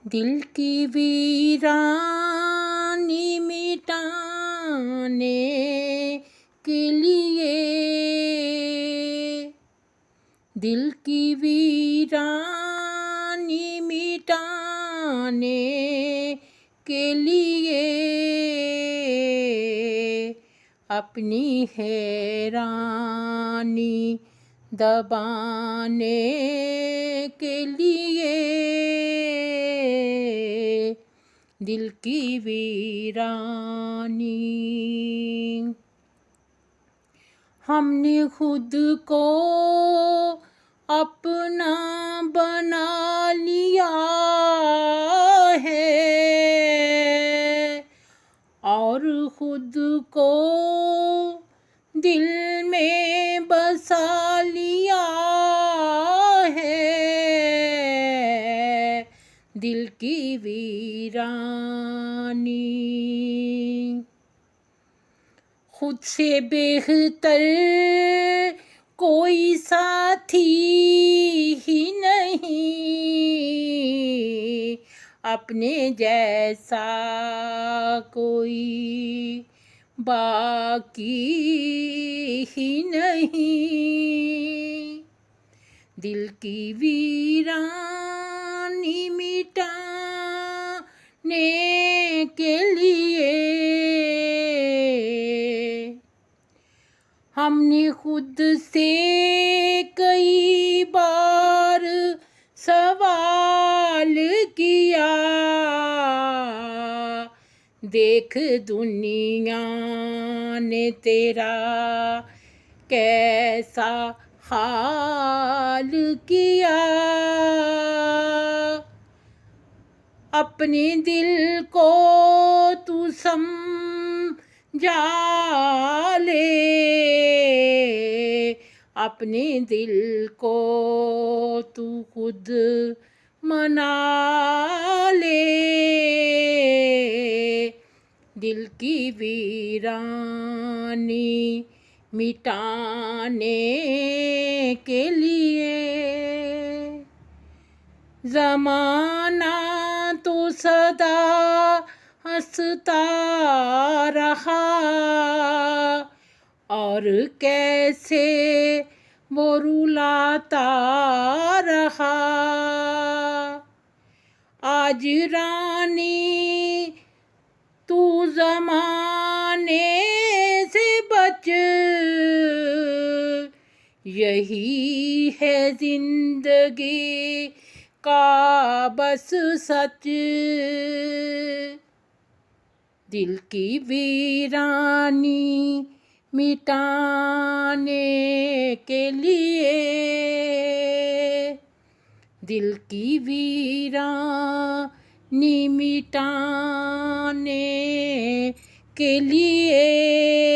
दिल की वीरानी मिटाने के लिए, दिल की वीरानी मिटाने के लिए, अपनी हैरानी दबाने के लिए, दिल की वीरानी। हमने खुद को अपना बना लिया है और खुद को दिल में बसा लिया है, दिल की वीरानी। खुद से बेहतर कोई साथी ही नहीं, अपने जैसा कोई बाकी ही नहीं, दिल की वीरानी मिटाने के लिए, हमने खुद से कई बार सवाल किया, देख दुनिया ने तेरा कैसा हाल किया, अपने दिल को तू समझा ले, अपने दिल को तू खुद मना ले, दिल की वीरानी मिटाने के लिए। ज़माना तो सदा हंसता रहा और कैसे वो रुलाता रहा, आज रानी तू ज़माने से बच, यही है ज़िंदगी का बस सच, दिल की वीरानी मिटाने के लिए, दिल की वीरानी मिटाने के लिए।